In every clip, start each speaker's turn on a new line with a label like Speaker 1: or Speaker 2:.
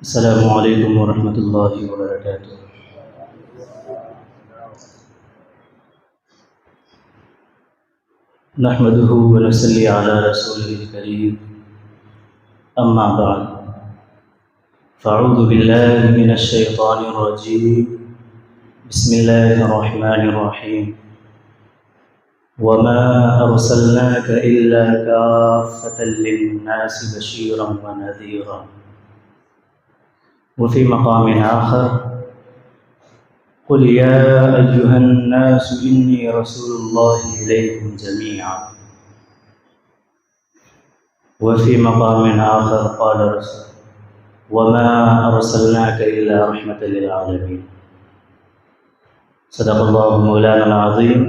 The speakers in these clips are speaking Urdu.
Speaker 1: السلام علیکم ورحمۃ اللہ وبرکاتہ۔ نحمده ونصلی علی رسولہ الکریم، اما بعد فاعوذ باللہ من الشیطان الرجیم، بسم اللہ الرحمن الرحیم۔ وما ارسلناک الا کافۃ للناس بشیرا ونذیرا۔ وفي مقام آخر قل يا أيها الناس إني رسول الله إليكم جميعا۔ وفي مقام آخر قال رسول وما أرسلناك إلا رحمة للعالمين۔ صدق الله مولانا العظيم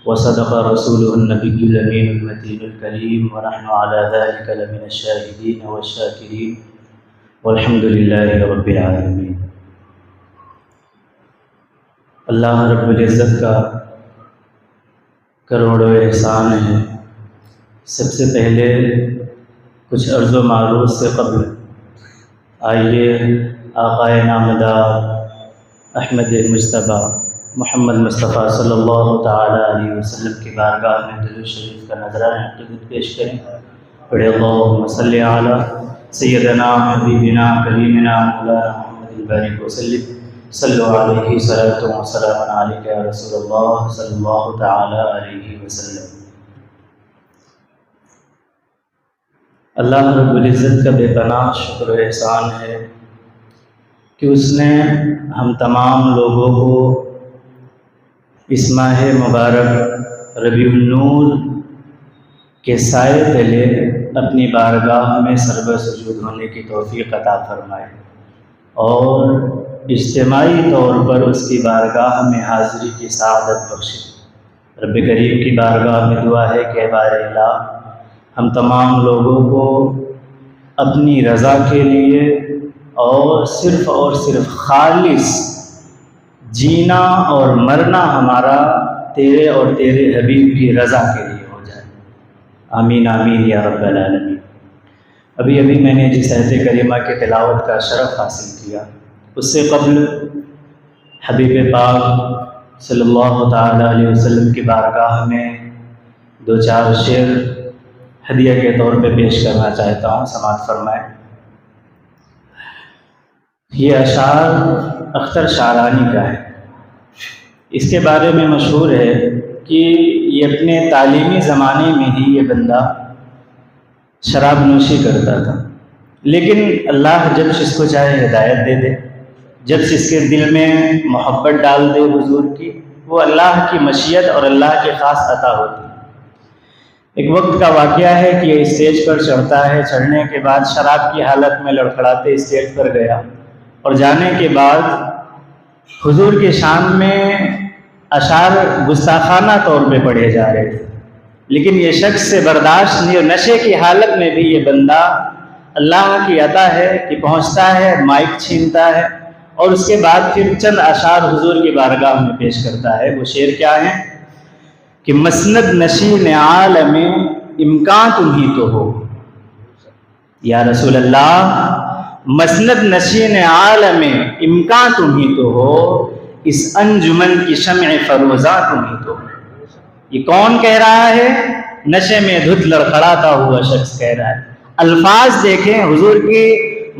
Speaker 1: وصدق رسوله النبي الأمين المتين الكريم، ونحن على ذلك لمن الشاهدين والشاكرين، والحمد للہ رب العالمین۔ اللہ رب العزت کا کروڑوں احسان ہے۔ سب سے پہلے کچھ عرض و معروض سے قبل آئیے آقائے نامدار احمد مجتبیٰ محمد مصطفیٰ صلی اللہ تعالی علیہ وسلم کی بارگاہ میں درود شریف کا نذرانہ عقیدت پیش کریں۔ پڑھے اللہم صلی علی سیدنا حبیبنا کریمنا مولانا محمد البارک وسلم، صلو علیہ صلاۃ و سلام علیک یا رسول اللہ صلی اللہ تعالی علیہ وسلم۔ اللہ رب العزت کا بے پناہ شکر و احسان ہے کہ اس نے ہم تمام لوگوں کو اس ماہ مبارک ربیع النور کے سائے تلے اپنی بارگاہ میں سربہ سجود ہونے کی توفیق عطا فرمائے، اور اجتماعی طور پر اس کی بارگاہ میں حاضری کی سعادت بخشے۔ رب کریم کی بارگاہ میں دعا ہے کہ بار الہ ہم تمام لوگوں کو اپنی رضا کے لیے اور صرف خالص جینا اور مرنا ہمارا تیرے اور تیرے حبیب کی رضا کے لیے ہو جائے۔ آمین آمین یا رب العالمین۔ ابھی میں نے جس آیت کریمہ کی تلاوت کا شرف حاصل کیا، اس سے قبل حبیب پاک صلی اللہ تعالی علیہ وسلم کی بارگاہ میں دو چار شعر ہدیہ کے طور پہ پیش کرنا چاہتا ہوں، سماعت فرمائیں۔ یہ اشعار اختر شعرانی کا ہے۔ اس کے بارے میں مشہور ہے کہ یہ اپنے تعلیمی زمانے میں ہی یہ بندہ شراب نوشی کرتا تھا، لیکن اللہ جب اس کو چاہے ہدایت دے دے، جب اس کے دل میں محبت ڈال دے حضور کی، وہ اللہ کی مشیت اور اللہ کے خاص عطا ہوتی ہے۔ ایک وقت کا واقعہ ہے کہ یہ اسٹیج پر چڑھتا ہے، چڑھنے کے بعد شراب کی حالت میں لڑکھڑاتے اسٹیج پر گیا، اور جانے کے بعد حضور کے شان میں اشعار گستاخانہ طور پہ پڑھے جا رہے تھے، لیکن یہ شخص سے برداشت نہیں، اور نشے کی حالت میں بھی یہ بندہ اللہ کی عطا ہے کہ پہنچتا ہے، مائک چھینتا ہے، اور اس کے بعد پھر چند اشعار حضور کی بارگاہ میں پیش کرتا ہے۔ وہ شعر کیا ہیں کہ مسند نشین عالم امکان تم ہی تو ہو، یا رسول اللہ مسند نشین عالم امکان تم ہی تو ہو، اس انجمن کی شمع فروزاں تم ہی تو ہو۔ یہ کون کہہ رہا ہے؟ نشے میں دھت لڑکھڑاتا ہوا شخص کہہ رہا ہے۔ الفاظ دیکھیں، حضور کی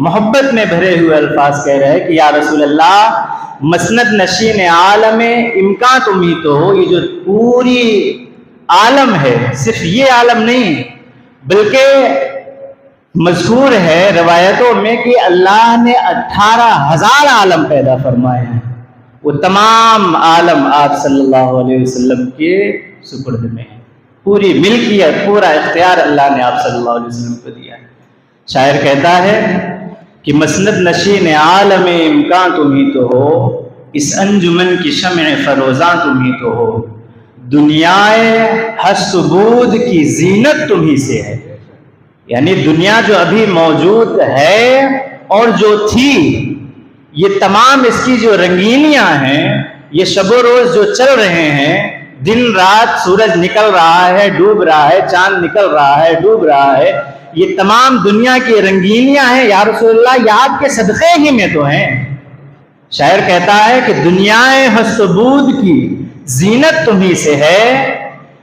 Speaker 1: محبت میں بھرے ہوئے الفاظ کہہ رہے ہیں کہ یا رسول اللہ مسند نشین عالم امکان تم ہی تو ہو۔ یہ جو پوری عالم ہے، صرف یہ عالم نہیں بلکہ مذکور ہے روایتوں میں کہ اللہ نے 18,000 عالم پیدا فرمائے ہیں، وہ تمام عالم آپ صلی اللہ علیہ وسلم کے سپرد میں ہے۔ پوری ملکیت، پورا اختیار اللہ نے آپ صلی اللہ علیہ وسلم کو دیا ہے۔ شاعر کہتا ہے کہ مسند نشین عالم امکان تم ہی تو ہو، اس انجمن کی شمع فروزاں تم ہی تو ہو، دنیائے ہست و بود کی زینت تم ہی سے ہے۔ یعنی دنیا جو ابھی موجود ہے اور جو تھی، یہ تمام اس کی جو رنگینیاں ہیں، یہ شب و روز جو چل رہے ہیں، دن رات سورج نکل رہا ہے ڈوب رہا ہے، چاند نکل رہا ہے ڈوب رہا ہے، یہ تمام دنیا کی رنگینیاں ہیں یا رسول اللہ، یہ آپ کے صدقے ہی میں تو ہیں۔ شاعر کہتا ہے کہ دنیائے ہست و بود کی زینت تمہیں سے ہے،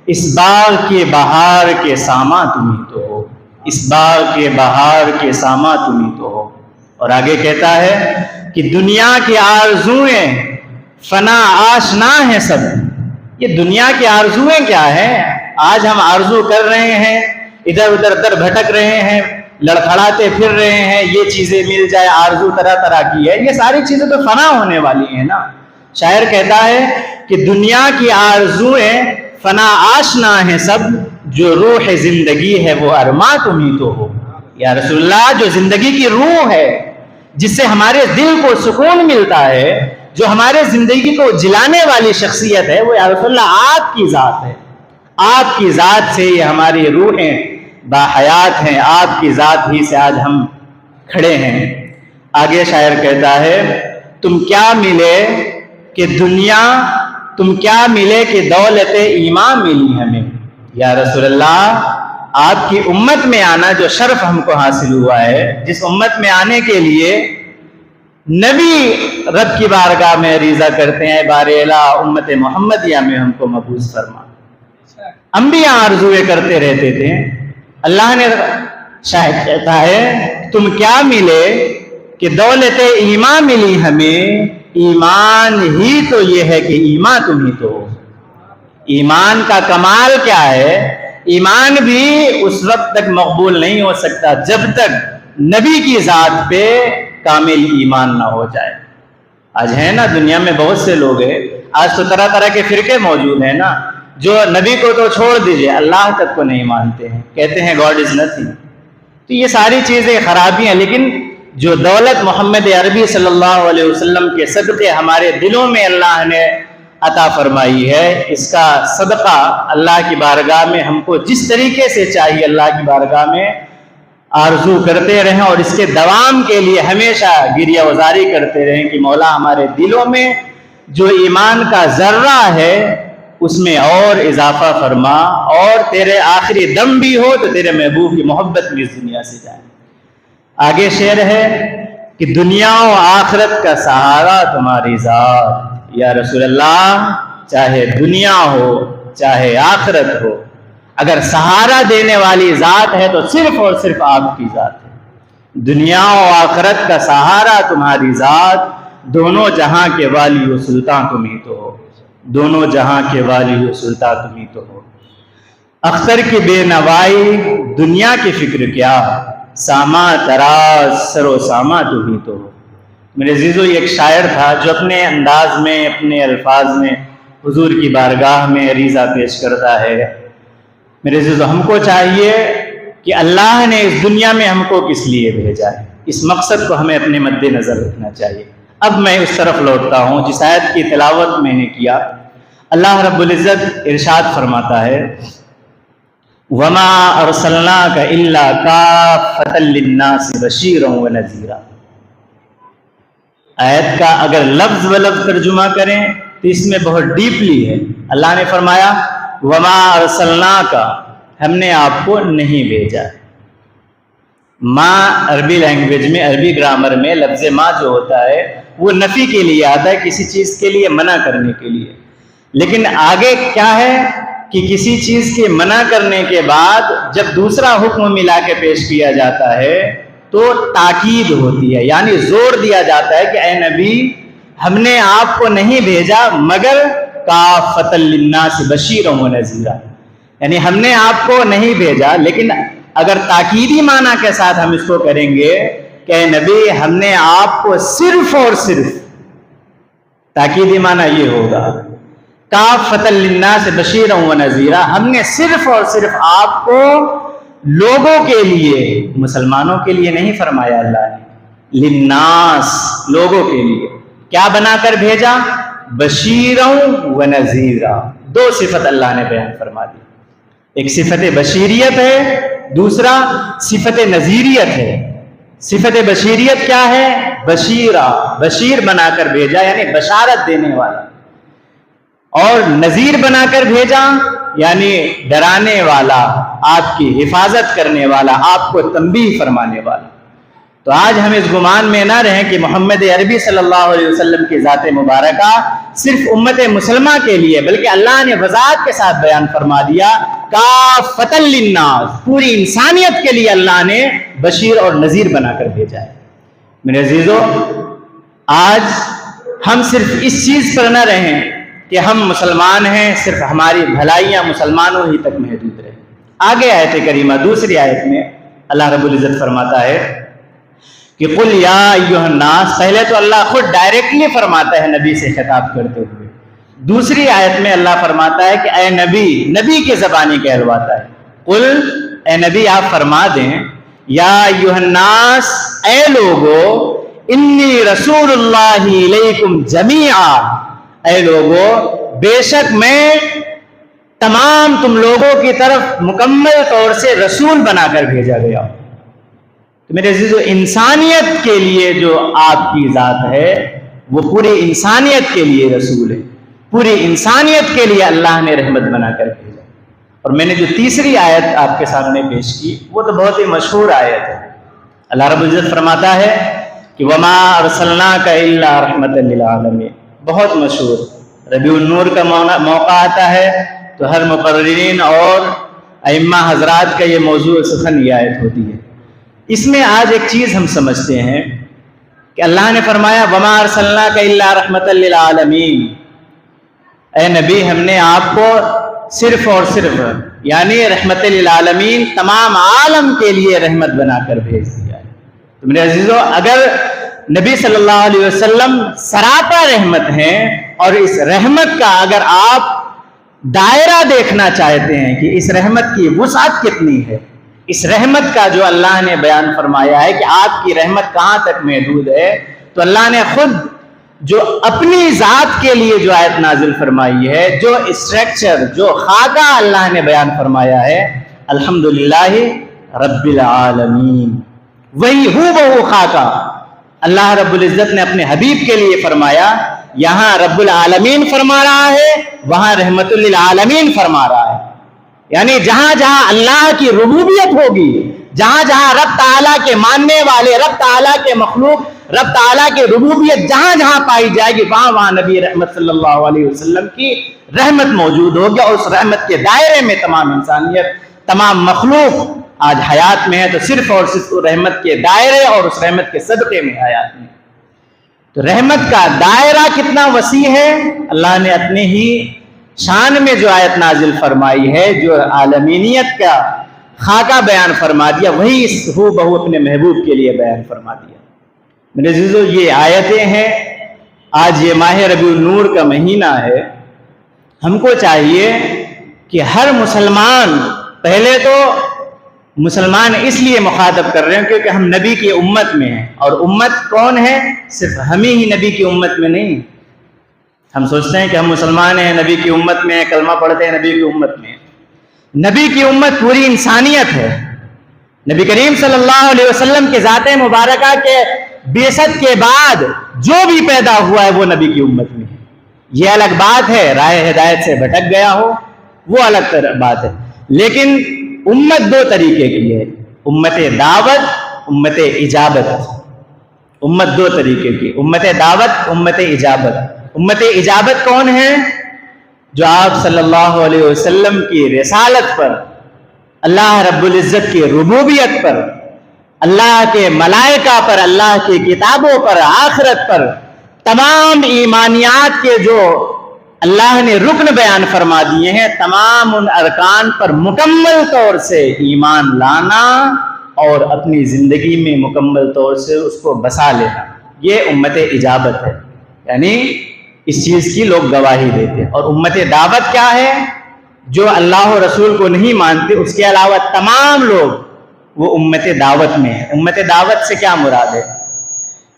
Speaker 1: اس باغ کے بہار کے ساما تمہیں تو ہو، اس باغ کے بہار کے ساما تمہیں تو ہو۔ اور آگے کہتا ہے کہ دنیا کی آرزوئیں فنا آشنا ہیں سب۔ یہ دنیا کی آرزوئیں کیا ہیں؟ آج ہم آرزو کر رہے ہیں، ادھر ادھر در بھٹک رہے ہیں، لڑکھڑاتے پھر رہے ہیں، یہ چیزیں مل جائے، آرزو طرح طرح کی ہے، یہ ساری چیزیں تو فنا ہونے والی ہیں نا۔ شاعر کہتا ہے کہ دنیا کی آرزوئیں فنا آشنا ہیں سب، جو روح زندگی ہے وہ ارماں تمہیں تو ہو۔ یا رسول اللہ، جو زندگی کی روح ہے، جس سے ہمارے دل کو سکون ملتا ہے، جو ہمارے زندگی کو جلانے والی شخصیت ہے، وہ یا رسول اللہ آپ کی ذات ہے۔ آپ کی ذات سے یہ ہماری روحیں باحیات ہیں، آپ کی ذات ہی سے آج ہم کھڑے ہیں۔ آگے شاعر کہتا ہے تم کیا ملے کہ دنیا، تم کیا ملے کہ دولت ایمان ملی ہمیں۔ یا رسول اللہ، آپ کی امت میں آنا جو شرف ہم کو حاصل ہوا ہے، جس امت میں آنے کے لیے نبی رب کی بارگاہ میں عریضہ کرتے ہیں، بار الہ امت محمدیہ میں ہم کو مبعوث فرما۔ انبیاء آرزوئے کرتے رہتے تھے، اللہ نے شاید کہتا ہے تم کیا ملے کہ دولت ایمان ملی ہمیں، ایمان ہی تو یہ ہے کہ ایمان تمہیں تو ہو۔ ایمان کا کمال کیا ہے؟ ایمان بھی اس وقت تک مقبول نہیں ہو سکتا جب تک نبی کی ذات پہ کامل ایمان نہ ہو جائے۔ آج ہے نا دنیا میں بہت سے لوگ ہیں، آج تو طرح طرح کے فرقے موجود ہیں نا، جو نبی کو تو چھوڑ دیجئے اللہ تک کو نہیں مانتے ہیں، کہتے ہیں گاڈ از نتھنگ۔ تو یہ ساری چیزیں خرابی ہیں، لیکن جو دولت محمد عربی صلی اللہ علیہ وسلم کے صدقے ہمارے دلوں میں اللہ نے عطا فرمائی ہے، اس کا صدقہ اللہ کی بارگاہ میں ہم کو جس طریقے سے چاہیے اللہ کی بارگاہ میں آرزو کرتے رہیں، اور اس کے دوام کے لیے ہمیشہ گریہ وزاری کرتے رہیں کہ مولا ہمارے دلوں میں جو ایمان کا ذرہ ہے اس میں اور اضافہ فرما، اور تیرے آخری دم بھی ہو تو تیرے محبوب کی محبت میں اس دنیا سے جائے۔ آگے شعر ہے کہ دنیا و آخرت کا سہارا تمہاری ذات۔ یا رسول اللہ، چاہے دنیا ہو چاہے آخرت ہو، اگر سہارا دینے والی ذات ہے تو صرف اور صرف آپ کی ذات ہے۔ دنیا و آخرت کا سہارا تمہاری ذات، دونوں جہاں کے والی و سلطان تمہیں تو ہو، دونوں جہاں کے والی و سلطان تمہیں تو ہو۔ اختر کی بے نوائی دنیا کی فکر کیا، ساما تراز سر و ساما تمہیں تو ہو۔ میرے عزیزو، یہ ایک شاعر تھا جو اپنے انداز میں، اپنے الفاظ میں حضور کی بارگاہ میں عریضہ پیش کرتا ہے۔ میرے عزیزو، ہم کو چاہیے کہ اللہ نے اس دنیا میں ہم کو کس لیے بھیجا ہے، اس مقصد کو ہمیں اپنے مد نظر رکھنا چاہیے۔ اب میں اس طرف لوٹتا ہوں جس آیت کی تلاوت میں نے کیا۔ اللہ رب العزت ارشاد فرماتا ہے وَمَا أَرْسَلْنَاكَ إِلَّا كَافَّةً لِلنَّاسِ بَشِيرًا وَنَذِيرًا۔ آیت کا اگر لفظ و لفظ ترجمہ کریں تو اس میں بہت ڈیپلی ہے۔ اللہ نے فرمایا وَمَا أَرْسَلْنَاكَ، ہم نے آپ کو نہیں بھیجا۔ ماں عربی لینگویج میں، عربی گرامر میں لفظ ماں جو ہوتا ہے وہ نفی کے لیے آتا ہے، کسی چیز کے لیے منع کرنے کے لیے۔ لیکن آگے کیا ہے کہ کسی چیز کے منع کرنے کے بعد جب دوسرا حکم ملا کے پیش کیا جاتا ہے تو تاکید ہوتی ہے، یعنی زور دیا جاتا ہے کہ اے نبی، ہم نے آپ کو نہیں بھیجا مگر کافۃ للناس بشیرا ونذیرا، یعنی ہم نے آپ کو نہیں بھیجا، لیکن اگر تاکیدی معنی کے ساتھ ہم اس کو کریں گے کہ اے نبی، ہم نے آپ کو صرف اور صرف، تاکیدی معنی یہ ہوگا کافۃ للناس بشیرا ونذیرا، ہم نے صرف اور صرف آپ کو لوگوں کے لیے، مسلمانوں کے لیے نہیں فرمایا اللہ نے، للناس، لوگوں کے لیے کیا بنا کر بھیجا؟ بشیرا ونذیرا۔ دو صفت اللہ نے بیان فرما دی، ایک صفت بشیریت ہے، دوسرا صفت نذیریت ہے۔ صفت بشیریت کیا ہے؟ بشیرا، بشیر بنا کر بھیجا یعنی بشارت دینے والا، اور نذیر بنا کر بھیجا یعنی ڈرانے والا، آپ کی حفاظت کرنے والا، آپ کو تنبیہ فرمانے والا۔ تو آج ہم اس گمان میں نہ رہیں کہ محمد عربی صلی اللہ علیہ وسلم کی ذات مبارکہ صرف امت مسلمہ کے لیے، بلکہ اللہ نے وضاحت کے ساتھ بیان فرما دیا کافۃ للناس، پوری انسانیت کے لیے اللہ نے بشیر اور نذیر بنا کر بھیجا ہے۔ میرے عزیزو، آج ہم صرف اس چیز پر نہ رہیں کہ ہم مسلمان ہیں، صرف ہماری بھلائیاں مسلمانوں ہی تک محدود رہیں۔ آگے آیت کریمہ دوسری آیت میں اللہ رب العزت فرماتا ہے کہ قل یا ایھا الناس، پہلے تو اللہ خود ڈائریکٹلی فرماتا ہے نبی سے خطاب کرتے ہوئے، دوسری آیت میں اللہ فرماتا ہے کہ اے نبی، نبی کے زبانی کہلواتا ہے، قل، اے نبی آپ فرما دیں، یا ایھا الناس، اے لوگو، انی رسول اللہ الیکم جمیعا، اے لوگو، بے شک میں تمام تم لوگوں کی طرف مکمل طور سے رسول بنا کر بھیجا گیا ہوں۔ تو میرے عزیزو، انسانیت کے لیے جو آپ کی ذات ہے وہ پوری انسانیت کے لیے رسول ہے، پوری انسانیت کے لیے اللہ نے رحمت بنا کر بھیجا۔ اور میں نے جو تیسری آیت آپ کے سامنے پیش کی وہ تو بہت ہی مشہور آیت ہے۔ اللہ رب العزت فرماتا ہے کہ وما ارسلناک الا رحمۃ للعالمین، بہت مشہور۔ ربیع النور کا موقع آتا ہے تو ہر مقررین اور ائمہ حضرات کا یہ موضوع سخن یہ آیت ہوتی ہے۔ اس میں آج ایک چیز ہم سمجھتے ہیں کہ اللہ نے فرمایا وما ارسلناک الا رحمۃ للعالمین، اے نبی ہم نے آپ کو صرف اور صرف یعنی رحمت للعالمین، تمام عالم کے لیے رحمت بنا کر بھیج دیا ہے۔ تو میرے عزیزو، اگر نبی صلی اللہ علیہ وسلم سراپا رحمت ہیں، اور اس رحمت کا اگر آپ دائرہ دیکھنا چاہتے ہیں کہ اس رحمت کی وسعت کتنی ہے، اس رحمت کا جو اللہ نے بیان فرمایا ہے کہ آپ کی رحمت کہاں تک محدود ہے، تو اللہ نے خود جو اپنی ذات کے لیے جو آیت نازل فرمائی ہے، جو اسٹرکچر، جو خاکہ اللہ نے بیان فرمایا ہے، الحمدللہ رب العالمین، وہی ہو بہو خاکہ اللہ رب العزت نے اپنے حبیب کے لیے فرمایا۔ یہاں رب العالمین فرما رہا ہے، وہاں رحمت للعالمین فرما رہا ہے۔ یعنی جہاں جہاں اللہ کی ربوبیت ہوگی، جہاں جہاں رب تعالیٰ کے ماننے والے، رب تعالیٰ کے مخلوق، رب تعالیٰ کی ربوبیت جہاں جہاں پائی جائے گی، وہاں وہاں نبی رحمت صلی اللہ علیہ وسلم کی رحمت موجود ہوگی، اور اس رحمت کے دائرے میں تمام انسانیت، تمام مخلوق آج حیات میں ہے تو صرف اور صرف رحمت کے دائرے اور اس رحمت کے صدقے میں حیات میں۔ تو رحمت کا دائرہ کتنا وسیع ہے، اللہ نے اپنے ہی شان میں جو آیت نازل فرمائی ہے، جو عالمینیت کا خاکہ بیان فرما دیا، وہی اس ہو بہو اپنے محبوب کے لیے بیان فرما دیا۔ میرے عزیزو، یہ آیتیں ہیں، آج یہ ماہ ربیع النور کا مہینہ ہے، ہم کو چاہیے کہ ہر مسلمان، پہلے تو مسلمان اس لیے مخاطب کر رہے ہیں کیونکہ ہم نبی کی امت میں ہیں، اور امت کون ہے؟ صرف ہم ہی نبی کی امت میں نہیں۔ ہم سوچتے ہیں کہ ہم مسلمان ہیں، نبی کی امت میں ہیں، کلمہ پڑھتے ہیں، نبی کی امت میں ہیں۔ نبی کی امت پوری انسانیت ہے۔ نبی کریم صلی اللہ علیہ وسلم کے ذات مبارکہ کے بعثت کے بعد جو بھی پیدا ہوا ہے وہ نبی کی امت میں ہے۔ یہ الگ بات ہے راہ ہدایت سے بھٹک گیا ہو، وہ الگ بات ہے، لیکن امت دو طریقے کی ہے، امت دعوت، امت اجابت۔ امت دو طریقے کی، امت دعوت، امت اجابت۔ امت اجابت کون ہے؟ جو آپ صلی اللہ علیہ وسلم کی رسالت پر، اللہ رب العزت کی ربوبیت پر، اللہ کے ملائکہ پر، اللہ کی کتابوں پر، آخرت پر، تمام ایمانیات کے جو اللہ نے رکن بیان فرما دیے ہیں، تمام ان ارکان پر مکمل طور سے ایمان لانا اور اپنی زندگی میں مکمل طور سے اس کو بسا لینا، یہ امت اجابت ہے۔ یعنی اس چیز کی لوگ گواہی دیتے ہیں۔ اور امت دعوت کیا ہے؟ جو اللہ و رسول کو نہیں مانتے، اس کے علاوہ تمام لوگ وہ امت دعوت میں ہیں۔ امت دعوت سے کیا مراد ہے؟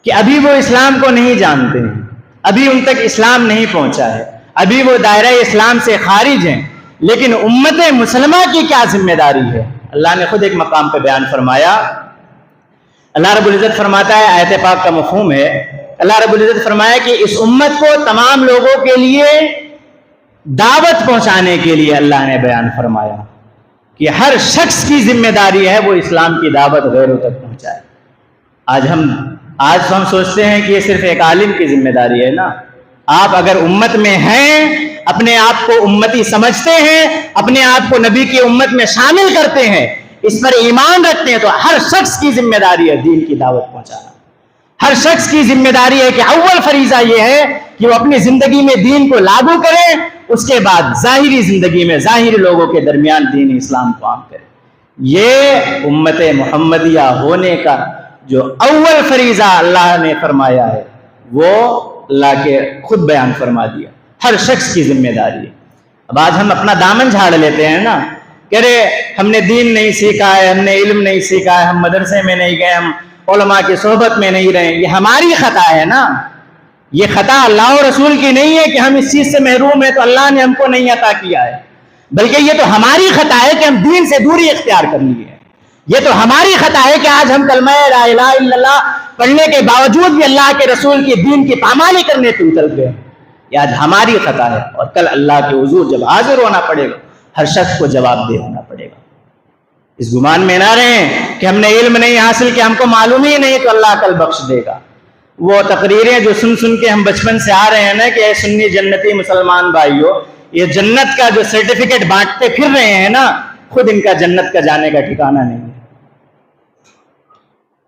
Speaker 1: کہ ابھی وہ اسلام کو نہیں جانتے ہیں، ابھی ان تک اسلام نہیں پہنچا ہے، ابھی وہ دائرہ اسلام سے خارج ہیں، لیکن امت مسلمہ کی کیا ذمہ داری ہے؟ اللہ نے خود ایک مقام پہ بیان فرمایا۔ اللہ رب العزت فرماتا ہے، آیت پاک کا مفہوم ہے، اللہ رب العزت فرمایا کہ اس امت کو، تمام لوگوں کے لیے دعوت پہنچانے کے لیے اللہ نے بیان فرمایا کہ ہر شخص کی ذمہ داری ہے وہ اسلام کی دعوت غیروں تک پہنچائے۔ آج تو ہم سوچتے ہیں کہ یہ صرف ایک عالم کی ذمہ داری ہے نا۔ آپ اگر امت میں ہیں، اپنے آپ کو امتی سمجھتے ہیں، اپنے آپ کو نبی کی امت میں شامل کرتے ہیں، اس پر ایمان رکھتے ہیں، تو ہر شخص کی ذمہ داری ہے دین کی دعوت پہنچانا۔ ہر شخص کی ذمہ داری ہے کہ اول فریضہ یہ ہے کہ وہ اپنی زندگی میں دین کو لاگو کرے، اس کے بعد ظاہری زندگی میں ظاہری لوگوں کے درمیان دین اسلام کو عام کرے۔ یہ امت محمدیہ ہونے کا جو اول فریضہ اللہ نے فرمایا ہے وہ اللہ کے خود بیان فرما دیا، ہر شخص کی ذمہ داری ہے۔ اب آج ہم اپنا دامن جھاڑ لیتے ہیں نا کہ ارے ہم نے دین نہیں سیکھا ہے، ہم نے علم نہیں سیکھا ہے، ہم مدرسے میں نہیں گئے، ہم علماء کی صحبت میں نہیں رہے۔ یہ ہماری خطا ہے نا، یہ خطا اللہ و رسول کی نہیں ہے کہ ہم اس چیز سے محروم ہیں تو اللہ نے ہم کو نہیں عطا کیا ہے، بلکہ یہ تو ہماری خطا ہے کہ ہم دین سے دوری اختیار کر لی ہے۔ یہ تو ہماری خطا ہے کہ آج ہم کلمہ لا الہ الا اللہ پڑھنے کے باوجود بھی اللہ کے رسول کی دین کی پامالی کرنے پہ اتر گئے۔ یہ آج ہماری خطا ہے، اور کل اللہ کے حضور جب حاضر ہونا پڑے گا ہر شخص کو جواب دہ ہونا پڑے گا۔ اس گمان میں نہ رہیں کہ ہم نے علم نہیں حاصل کیا، ہم کو معلوم ہی نہیں تو اللہ کل بخش دے گا۔ وہ تقریریں جو سن کے ہم بچپن سے آ رہے ہیں نا کہ اے سنی جنتی مسلمان بھائیو، یہ جنت کا جو سرٹیفکیٹ بانٹتے پھر رہے ہیں نا، خود ان کا جنت کا جانے کا ٹھکانہ نہیں ہے۔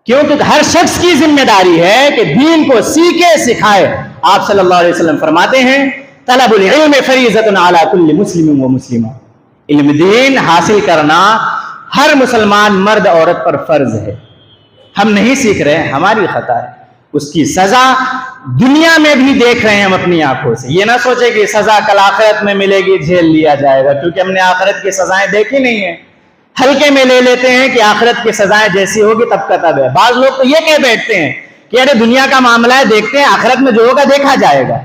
Speaker 1: کیونکہ ہر شخص کی ذمہ داری ہے کہ دین کو سیکھے سکھائے۔ آپ صلی اللہ علیہ وسلم فرماتے ہیں طلب العلم فریضۃ علی کل مسلم و مسلمہ، علم دین حاصل کرنا ہر مسلمان مرد عورت پر فرض ہے۔ ہم نہیں سیکھ رہے، ہماری خطا ہے، اس کی سزا دنیا میں بھی دیکھ رہے ہیں ہم اپنی آنکھوں سے۔ یہ نہ سوچے کہ سزا کل آخرت میں ملے گی، جھیل لیا جائے گا، کیونکہ ہم نے آخرت کی سزائیں دیکھی نہیں ہیں۔ ہلکے میں لے لیتے ہیں کہ آخرت کی سزائیں جیسی ہوگی تب کا تب ہے۔ بعض لوگ تو یہ کہہ بیٹھتے ہیں کہ ارے دنیا کا معاملہ ہے، دیکھتے ہیں آخرت میں جو ہوگا دیکھا جائے گا۔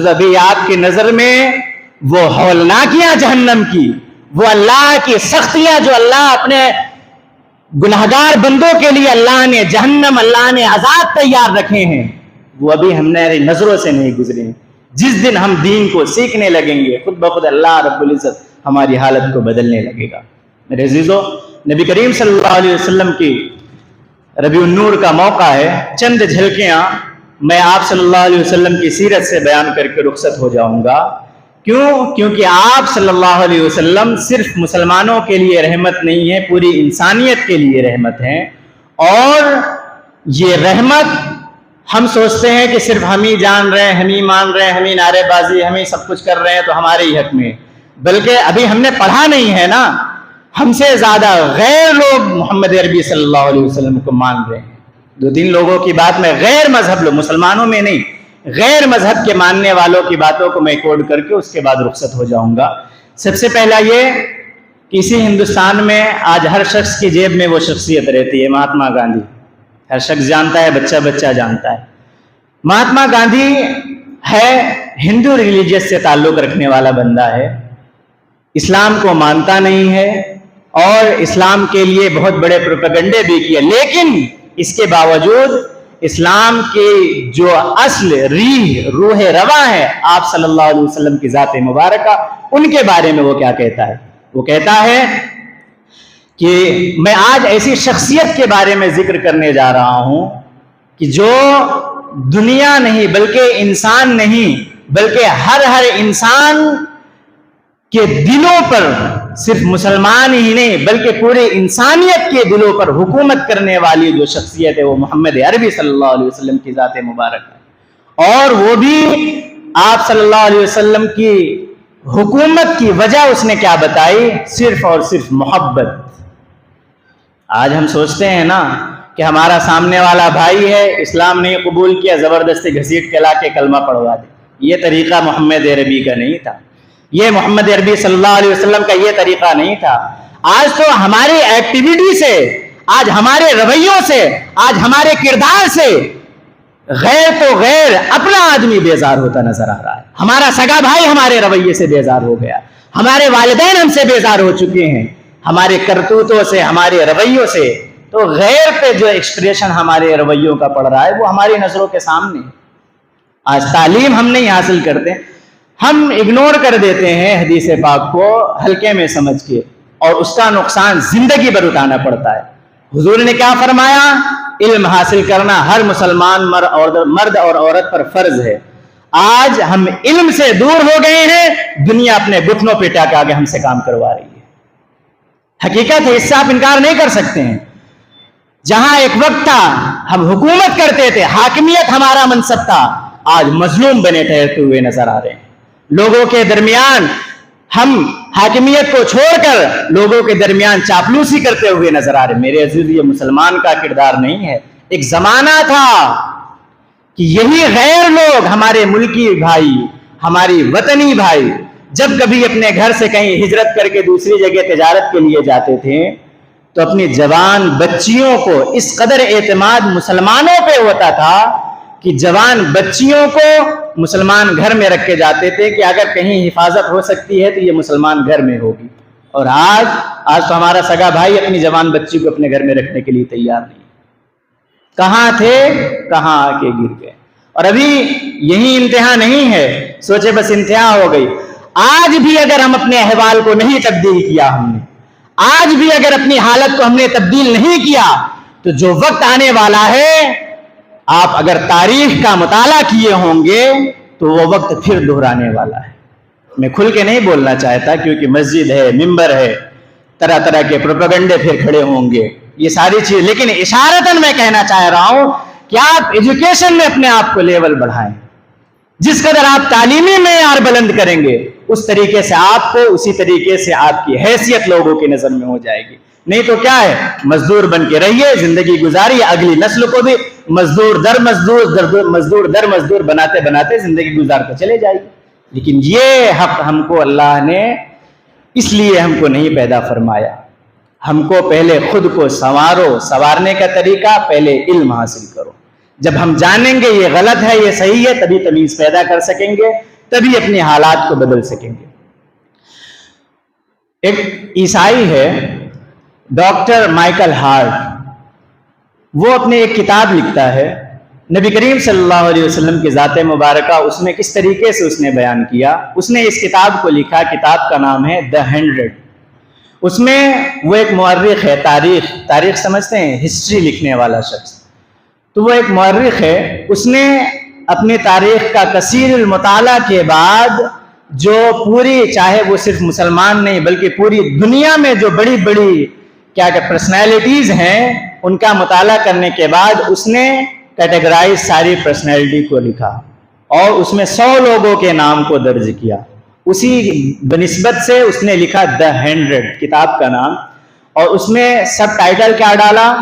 Speaker 1: ابھی آپ کی نظر میں وہ ہولناکیاں جہنم کی، وہ اللہ کی سختیاں جو اللہ اپنے گناہگار بندوں کے لیے اللہ نے جہنم، اللہ نے عذاب تیار رکھے ہیں، وہ ابھی ہم نے نظروں سے نہیں گزرے۔ جس دن ہم دین کو سیکھنے لگیں گے خود بخود اللہ رب العزت ہماری حالت کو بدلنے لگے گا۔ میرے عزیزو، نبی کریم صلی اللہ علیہ وسلم کی ربیع النور کا موقع ہے، چند جھلکیاں میں آپ صلی اللہ علیہ وسلم کی سیرت سے بیان کر کے رخصت ہو جاؤں گا۔ کیونکہ آپ صلی اللہ علیہ وسلم صرف مسلمانوں کے لیے رحمت نہیں ہے، پوری انسانیت کے لیے رحمت ہیں۔ اور یہ رحمت ہم سوچتے ہیں کہ صرف ہم ہی جان رہے ہیں، ہم ہی مان رہے ہیں، ہم ہی نعرے بازی، ہم ہی سب کچھ کر رہے ہیں تو ہمارے ہی حق میں، بلکہ ابھی ہم نے پڑھا نہیں ہے نا، ہم سے زیادہ غیر لوگ محمد عربی صلی اللہ علیہ وسلم کو مان رہے ہیں۔ دو تین لوگوں کی بات میں غیر مذہب لوگ، مسلمانوں میں نہیں، غیر مذہب کے ماننے والوں کی باتوں کو میں کوڈ کر کے اس کے بعد رخصت ہو جاؤں گا۔ سب سے پہلا یہ کہ اسی ہندوستان میں آج ہر شخص کی جیب میں وہ شخصیت رہتی ہے، مہاتما گاندھی۔ ہر شخص جانتا ہے، بچہ بچہ جانتا ہے۔ مہاتما گاندھی ہے ہندو ریلیجیس سے تعلق رکھنے والا بندہ ہے، اسلام کو مانتا نہیں ہے اور اسلام کے لیے بہت بڑے پروپیگنڈے بھی کیے، لیکن اس کے باوجود اسلام کی جو اصل روح رواں ہے آپ صلی اللہ علیہ وسلم کی ذات مبارکہ، ان کے بارے میں وہ کیا کہتا ہے؟ وہ کہتا ہے کہ میں آج ایسی شخصیت کے بارے میں ذکر کرنے جا رہا ہوں کہ جو دنیا نہیں بلکہ انسان نہیں بلکہ ہر انسان کے دلوں پر، صرف مسلمان ہی نہیں بلکہ پورے انسانیت کے دلوں پر حکومت کرنے والی جو شخصیت ہے وہ محمد عربی صلی اللہ علیہ وسلم کی ذات مبارک ہے۔ اور وہ بھی آپ صلی اللہ علیہ وسلم کی حکومت کی وجہ اس نے کیا بتائی؟ صرف اور صرف محبت۔ آج ہم سوچتے ہیں نا کہ ہمارا سامنے والا بھائی ہے، اسلام نہیں قبول کیا، زبردستی گھسیٹ کے لا کے کلمہ پڑھوا دے۔ یہ طریقہ محمد عربی کا نہیں تھا، یہ محمد عربی صلی اللہ علیہ وسلم کا یہ طریقہ نہیں تھا۔ آج تو ہماری ایکٹیویٹی سے، آج ہمارے رویوں سے، آج ہمارے کردار سے غیر تو غیر اپنا آدمی بیزار ہوتا نظر آ رہا ہے۔ ہمارا سگا بھائی ہمارے رویے سے بیزار ہو گیا، ہمارے والدین ہم سے بیزار ہو چکے ہیں، ہمارے کرتوتوں سے، ہمارے رویوں سے۔ تو غیر پہ جو ایکسپریشن ہمارے رویوں کا پڑ رہا ہے وہ ہماری نظروں کے سامنے۔ آج تعلیم ہم نہیں حاصل کرتے، ہم اگنور کر دیتے ہیں حدیث پاک کو ہلکے میں سمجھ کے، اور اس کا نقصان زندگی بھر اٹھانا پڑتا ہے۔ حضور نے کیا فرمایا؟ علم حاصل کرنا ہر مسلمان مرد اور عورت پر فرض ہے۔ آج ہم علم سے دور ہو گئے ہیں، دنیا اپنے گھٹنوں پہ ٹیک کے ہم سے کام کروا رہی ہے۔ حقیقت ہے، اس سے آپ انکار نہیں کر سکتے ہیں۔ جہاں ایک وقت تھا ہم حکومت کرتے تھے، حاکمیت ہمارا منصب تھا، آج مظلوم بنے ٹھہرتے ہوئے نظر آ رہے ہیں۔ لوگوں کے درمیان ہم حاکمیت کو چھوڑ کر لوگوں کے درمیان چاپلوسی کرتے ہوئے نظر آ رہے ہیں۔ میرے عزیز، یہ مسلمان کا کردار نہیں ہے۔ ایک زمانہ تھا کہ یہی غیر لوگ، ہمارے ملکی بھائی، ہماری وطنی بھائی، جب کبھی اپنے گھر سے کہیں ہجرت کر کے دوسری جگہ تجارت کے لیے جاتے تھے تو اپنی جوان بچیوں کو، اس قدر اعتماد مسلمانوں پہ ہوتا تھا کہ جوان بچیوں کو مسلمان گھر میں رکھ کے جاتے تھے کہ اگر کہیں حفاظت ہو سکتی ہے تو یہ مسلمان گھر میں ہوگی۔ اور آج تو ہمارا سگا بھائی اپنی جوان بچی کو اپنے گھر میں رکھنے کے لیے تیار نہیں۔ کہاں تھے، کہاں آ کے گر گئے۔ اور ابھی یہی انتہا نہیں ہے، سوچے بس انتہا ہو گئی۔ آج بھی اگر ہم اپنے احوال کو نہیں تبدیل کیا، آج بھی اگر اپنی حالت کو ہم نے تبدیل نہیں کیا، تو جو وقت آنے والا ہے، آپ اگر تاریخ کا مطالعہ کیے ہوں گے تو وہ وقت پھر دہرانے والا ہے۔ میں کھل کے نہیں بولنا چاہتا کیونکہ مسجد ہے، ممبر ہے، طرح طرح کے پروپیگنڈے پھر کھڑے ہوں گے، یہ ساری چیز، لیکن اشارتاً میں کہنا چاہ رہا ہوں کہ آپ ایجوکیشن میں اپنے آپ کو لیول بڑھائیں۔ جس قدر آپ تعلیمی معیار بلند کریں گے، اس طریقے سے آپ کو، اسی طریقے سے آپ کی حیثیت لوگوں کی نظر میں ہو جائے گی۔ نہیں تو کیا ہے، مزدور بن کے رہیے، زندگی گزاری، اگلی نسل کو بھی مزدور در مزدور بناتے بناتے زندگی گزارتے چلے جائیے۔ لیکن یہ حق ہم کو اللہ نے اس لیے ہم کو نہیں پیدا فرمایا۔ ہم کو پہلے خود کو سنوارنے کا طریقہ، پہلے علم حاصل کرو۔ جب ہم جانیں گے یہ غلط ہے، یہ صحیح ہے، تبھی تمیز پیدا کر سکیں گے، تبھی اپنے حالات کو بدل سکیں گے۔ ایک عیسائی ہے ڈاکٹر مائیکل ہارٹ، وہ اپنے ایک کتاب لکھتا ہے نبی کریم صلی اللہ علیہ وسلم کی ذات مبارکہ، اس میں کس طریقے سے اس نے بیان کیا۔ اس نے اس کتاب کو لکھا، کتاب کا نام ہے The 100۔ اس میں وہ ایک مورخ ہے، تاریخ سمجھتے ہیں، ہسٹری لکھنے والا شخص، تو وہ ایک مورخ ہے۔ اس نے اپنی تاریخ کا کثیر المطالعہ کے بعد جو پوری، چاہے وہ صرف مسلمان نہیں بلکہ پوری دنیا میں جو بڑی بڑی کیا پرسنالٹیز ہیں، ان کا مطالعہ کرنے کے بعد اس نے کیٹیگرائز ساری پرسنالٹی کو لکھا اور اس میں 100 لوگوں کے نام کو درج کیا۔ اسی بنسبت سے اس نے لکھا The 100 کتاب کا نام، اور اس میں سب ٹائٹل کیا ڈالا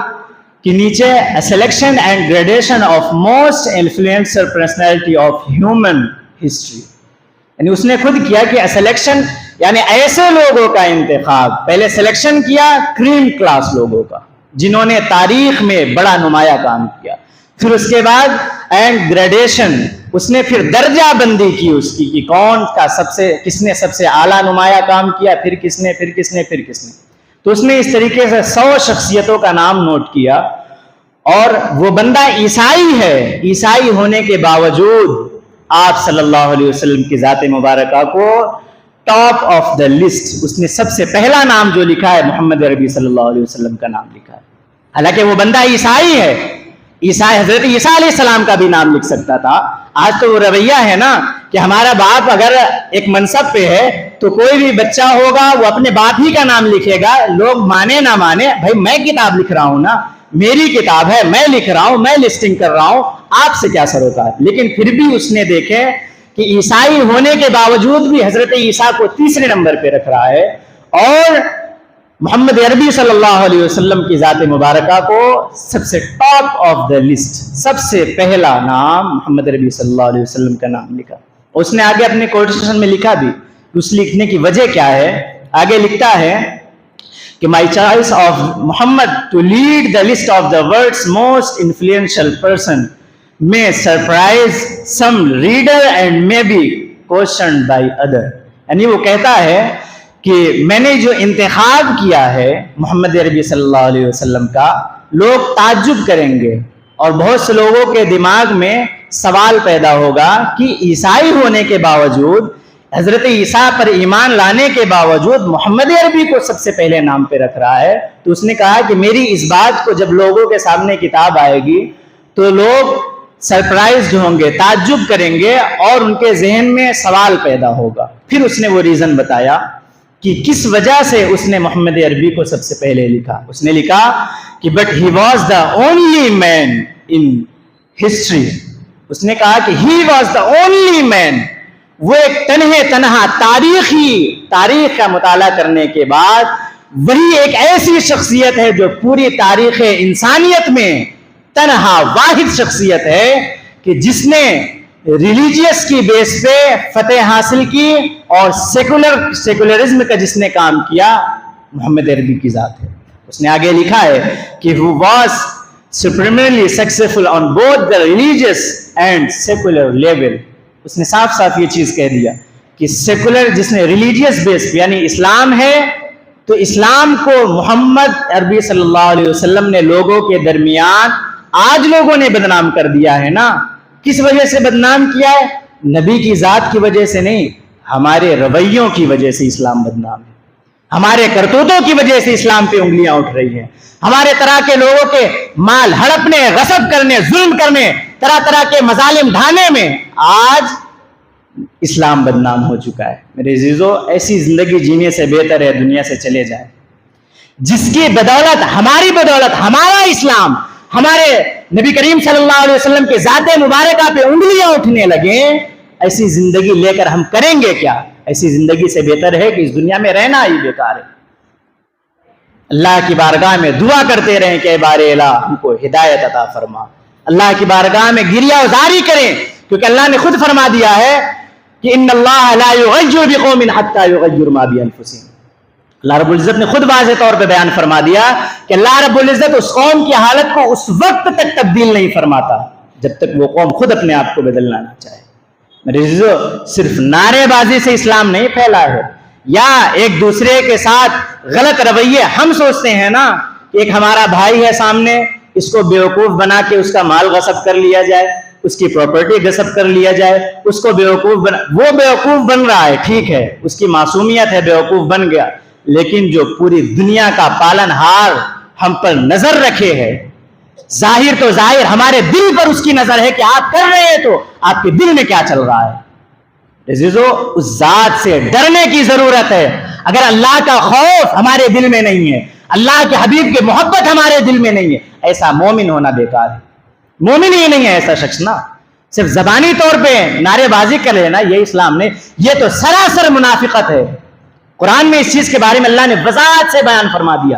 Speaker 1: کہ نیچے selection and gradation of most influencer personality of human history. یعنی اس نے خود کیا کہ سلیکشن یعنی ایسے لوگوں کا انتخاب، پہلے سلیکشن کیا کریم کلاس لوگوں کا جنہوں نے تاریخ میں بڑا نمایاں کام کیا، پھر اس کے بعد اینڈ گریڈیشن، اس نے پھر درجہ بندی کی اس کی کہ کون کا کس نے سب سے اعلیٰ نمایاں کام کیا، پھر کس نے۔ تو اس نے اس طریقے سے 100 شخصیتوں کا نام نوٹ کیا، اور وہ بندہ عیسائی ہے، عیسائی ہونے کے باوجود آپ صلی اللہ علیہ وسلم کی ذات مبارکہ کو ٹاپ آف دا لسٹ، اس نے سب سے پہلا نام جو لکھا ہے محمد عربی صلی اللہ علیہ وسلم کا نام لکھا ہے۔ حالانکہ وہ بندہ عیسائی ہے، حضرت عیسیٰ علیہ السلام کا بھی نام لکھ سکتا تھا۔ آج تو وہ رویہ ہے نا کہ ہمارا باپ اگر ایک منصب پہ ہے تو کوئی بھی بچہ ہوگا وہ اپنے باپ ہی کا نام لکھے گا، لوگ مانے نہ مانے، بھائی میں کتاب لکھ رہا ہوں نا، میری کتاب ہے، میں لکھ رہا ہوں، میں لسٹنگ کر رہا ہوں، آپ سے کیا سروکار۔ لیکن پھر بھی اس نے دیکھے کہ عیسائی ہونے کے باوجود بھی حضرت عیسیٰ کو تیسرے نمبر پہ رکھ رہا ہے، اور محمد عربی صلی اللہ علیہ وسلم کی ذات مبارکہ کو سب سے ٹاپ آف دا لسٹ، سب سے پہلا نام محمد عربی صلی اللہ علیہ وسلم کا نام لکھا۔ اس نے آگے اپنے کوٹیشن میں لکھا بھی، اس لکھنے کی وجہ کیا ہے، آگے لکھتا ہے کہ my choice of Muhammad to lead the list of the world's most influential person may surprise some reader and may be questioned by other۔ یعنی وہ کہتا ہے کہ میں نے جو انتخاب کیا ہے محمد عربی صلی اللہ علیہ وسلم کا، لوگ تعجب کریں گے اور بہت سے لوگوں کے دماغ میں سوال پیدا ہوگا کہ عیسائی ہونے کے باوجود حضرت عیسیٰ پر ایمان لانے کے باوجود محمد عربی کو سب سے پہلے نام پہ رکھ رہا ہے، تو اس نے کہا کہ میری اس بات کو جب لوگوں کے سامنے کتاب آئے گی تو لوگ سرپرائزڈ ہوں گے، تعجب کریں گے اور ان کے ذہن میں سوال پیدا ہوگا۔ پھر اس نے وہ ریزن بتایا کہ کس وجہ سے اس نے محمد عربی کو سب سے پہلے لکھا۔ اس نے لکھا کہ but he was the only man in history, اس نے کہا کہ ہی واز دا اونلی مین، وہ ایک تنہا تاریخ کا مطالعہ کرنے کے بعد وہی ایک ایسی شخصیت ہے جو پوری تاریخ انسانیت میں تنہا واحد شخصیت ہے کہ جس نے ریلیجیس کی بیس پہ فتح حاصل کی اور سیکولرزم کا جس نے کام کیا محمد عربی کی ذات ہے۔ اس نے آگے لکھا ہے کہ who was supremely successful on both the religious and secular level۔ اس نے صاف صاف یہ چیز کہہ دیا کہ سیکولر جس نے ریلیجیس بیس پہ یعنی اسلام ہے، تو اسلام کو محمد عربی صلی اللہ علیہ وسلم نے لوگوں کے درمیان آج لوگوں نے بدنام کر دیا ہے نا۔ کس وجہ سے بدنام کیا ہے؟ نبی کی ذات کی وجہ سے نہیں، ہمارے رویوں کی وجہ سے اسلام بدنام ہے، ہمارے کرتوتوں کی وجہ سے اسلام پہ انگلیاں اٹھ رہی ہیں، ہمارے طرح کے لوگوں کے مال ہڑپنے، غصب کرنے، ظلم کرنے، طرح طرح کے مظالم ڈھانے میں آج اسلام بدنام ہو چکا ہے۔ میرے عزیزو، ایسی زندگی جینے سے بہتر ہے دنیا سے چلے جائیں، جس کی بدولت ہمارا اسلام، ہمارے نبی کریم صلی اللہ علیہ وسلم کے ذات مبارکہ پہ انگلیاں اٹھنے لگیں۔ ایسی زندگی لے کر ہم کریں گے کیا؟ ایسی زندگی سے بہتر ہے کہ اس دنیا میں رہنا ہی بیکار ہے۔ اللہ کی بارگاہ میں دعا کرتے رہیں کہ اے بار الہ ہم کو ہدایت عطا فرما، اللہ کی بارگاہ میں گریہ ازاری کریں، کیونکہ اللہ نے خود فرما دیا ہے کہ ان اللہ لا یغیر بقوم حتی یغیروا ما بانفسہم۔ اللہ رب العزت نے خود واضح طور پہ بیان فرما دیا کہ اللہ رب العزت اس قوم کی حالت کو اس وقت تک تبدیل نہیں فرماتا جب تک وہ قوم خود اپنے آپ کو بدلنا نہ چاہے۔ میرے عزیزو، صرف نعرے بازی سے اسلام نہیں پھیلا ہے، یا ایک دوسرے کے ساتھ غلط رویے ہم سوچتے ہیں نا کہ ایک ہمارا بھائی ہے سامنے، اس کو بیوقوف بنا کے اس کا مال غصب کر لیا جائے، اس کی پراپرٹی غصب کر لیا جائے، اس کو وہ بیوقوف بن رہا ہے، ٹھیک ہے، اس کی معصومیت ہے، بیوقوف بن گیا، لیکن جو پوری دنیا کا پالن ہار ہم پر نظر رکھے ہے، ظاہر تو ظاہر، ہمارے دل پر اس کی نظر ہے کہ آپ کر رہے ہیں تو آپ کے دل میں کیا چل رہا ہے۔ عزیزو، اس ذات سے ڈرنے کی ضرورت ہے۔ اگر اللہ کا خوف ہمارے دل میں نہیں ہے، اللہ کے حبیب کی محبت ہمارے دل میں نہیں ہے، ایسا مومن ہونا بیکار ہے۔ مومن ہی نہیں ہے ایسا شخص نا، صرف زبانی طور پہ نعرے بازی کر لینا یہ اسلام نے، یہ تو سراسر منافقت ہے۔ قرآن میں اس چیز کے بارے میں اللہ نے وضاحت سے بیان فرما دیا۔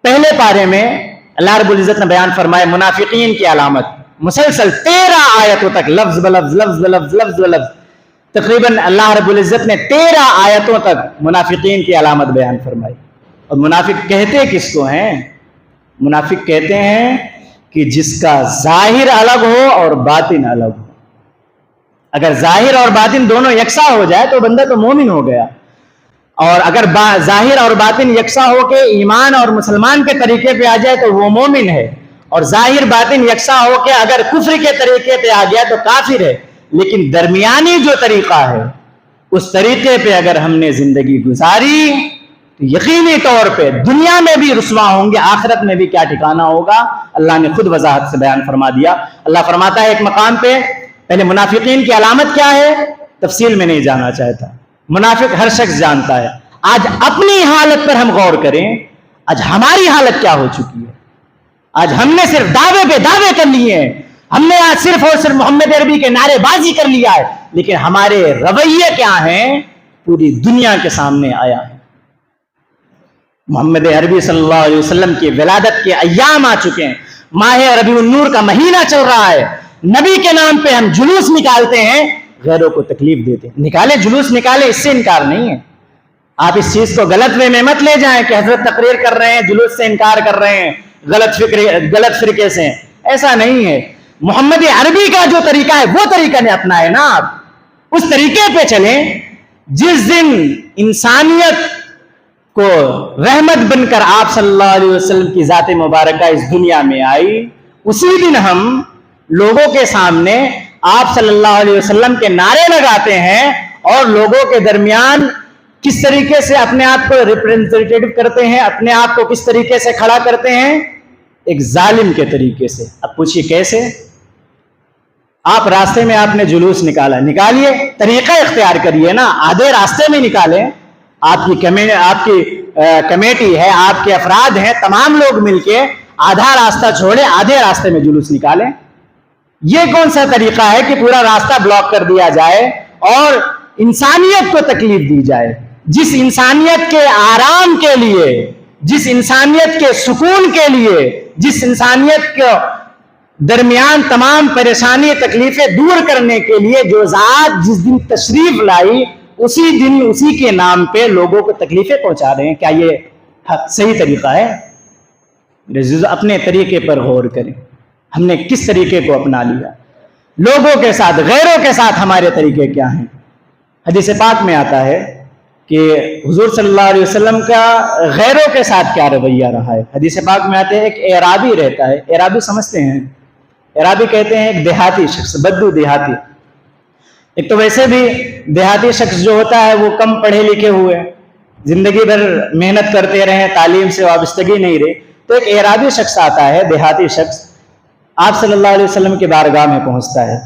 Speaker 1: پہلے پارے میں اللہ رب العزت نے بیان فرمایا منافقین کی علامت، مسلسل 13 آیتوں تک لفظ بلفظ لفظ بلفظ تقریباً اللہ رب العزت نے 13 آیتوں تک منافقین کی علامت بیان فرمائی۔ اور منافق کہتے کس کو ہیں؟ منافق کہتے ہیں کہ جس کا ظاہر الگ ہو اور باطن الگ ہو۔ اگر ظاہر اور باطن دونوں یکساں ہو جائے تو بندہ تو مومن ہو گیا، اور اگر ظاہر اور باطن یکساں ہو کے ایمان اور مسلمان کے طریقے پہ آ جائے تو وہ مومن ہے، اور ظاہر باطن یکساں ہو کے اگر کفر کے طریقے پہ آ گیا تو کافر ہے۔ لیکن درمیانی جو طریقہ ہے اس طریقے پہ اگر ہم نے زندگی گزاری تو یقینی طور پہ دنیا میں بھی رسوا ہوں گے، آخرت میں بھی کیا ٹھکانہ ہوگا، اللہ نے خود وضاحت سے بیان فرما دیا۔ اللہ فرماتا ہے ایک مقام پہ، پہلے منافقین کی علامت کیا ہے تفصیل میں نہیں جانا چاہتا، منافق ہر شخص جانتا ہے۔ آج اپنی حالت پر ہم غور کریں، آج ہماری حالت کیا ہو چکی ہے۔ آج ہم نے صرف دعوے پہ دعوے کر لیے ہیں، ہم نے آج صرف اور صرف محمد عربی کے نعرے بازی کر لیا ہے، لیکن ہمارے رویے کیا ہیں پوری دنیا کے سامنے آیا ہے۔ محمد عربی صلی اللہ علیہ وسلم کی ولادت کے ایام آ چکے ہیں، ماہ ربیع النور کا مہینہ چل رہا ہے، نبی کے نام پہ ہم جلوس نکالتے ہیں، غیروں کو تکلیف دیتے ہیں۔ نکالے جلوس نکالے، اس سے انکار نہیں ہے، آپ اس چیز کو غلط وے میں مت لے جائیں کہ حضرت تقریر کر رہے ہیں جلوس سے انکار کر رہے ہیں، غلط فرقے سے، ایسا نہیں ہے۔ محمد عربی کا جو طریقہ ہے وہ طریقہ نے اپنا ہے نا، آپ اس طریقے پہ چلیں۔ جس دن انسانیت کو رحمت بن کر آپ صلی اللہ علیہ وسلم کی ذات مبارکہ اس دنیا میں آئی، اسی دن ہم لوگوں کے سامنے آپ صلی اللہ علیہ وسلم کے نعرے لگاتے ہیں اور لوگوں کے درمیان کس طریقے سے اپنے آپ کو ریپرزینٹیٹو کرتے ہیں, اپنے آپ کو کس طریقے سے کھڑا کرتے ہیں, ایک ظالم کے طریقے سے. اب پوچھئے کیسے؟ آپ راستے میں آپ نے جلوس نکالا, نکالیے, طریقہ اختیار کریے نا, آدھے راستے میں نکالیں. آپ کی کمیٹی ہے, آپ کے افراد ہیں, تمام لوگ مل کے آدھا راستہ چھوڑے, آدھے راستے میں جلوس نکالیں. یہ کون سا طریقہ ہے کہ پورا راستہ بلاک کر دیا جائے اور انسانیت کو تکلیف دی جائے؟ جس انسانیت کے آرام کے لیے, جس انسانیت کے سکون کے لیے, جس انسانیت کے درمیان تمام پریشانی تکلیفیں دور کرنے کے لیے جو ذات جس دن تشریف لائی, اسی دن اسی کے نام پہ لوگوں کو تکلیفیں پہنچا رہے ہیں. کیا یہ صحیح طریقہ ہے؟ اپنے طریقے پر غور کریں. ہم نے کس طریقے کو اپنا لیا؟ لوگوں کے ساتھ, غیروں کے ساتھ ہمارے طریقے کیا ہیں؟ حدیث پاک میں آتا ہے کہ حضور صلی اللہ علیہ وسلم کا غیروں کے ساتھ کیا رویہ رہا ہے. حدیث پاک میں آتے ہیں ایک اعرابی رہتا ہے. اعرابی سمجھتے ہیں؟ اعرابی کہتے ہیں ایک دیہاتی شخص, بدو دیہاتی. ایک تو ویسے بھی دیہاتی شخص جو ہوتا ہے وہ کم پڑھے لکھے ہوئے, زندگی بھر محنت کرتے رہے, تعلیم سے وابستگی نہیں رہی. تو ایک اعرابی شخص آتا ہے, دیہاتی شخص, آپ صلی اللہ علیہ وسلم کی بارگاہ میں پہنچتا ہے.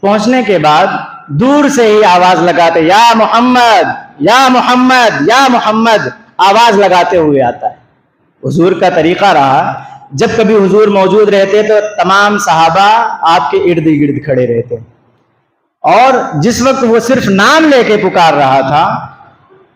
Speaker 1: پہنچنے کے بعد دور سے ہی آواز لگاتے, یا محمد یا محمد یا محمد, آواز لگاتے ہوئے آتا ہے. حضور کا طریقہ رہا, جب کبھی حضور موجود رہتے تو تمام صحابہ آپ کے ارد گرد کھڑے رہتے, اور جس وقت وہ صرف نام لے کے پکار رہا تھا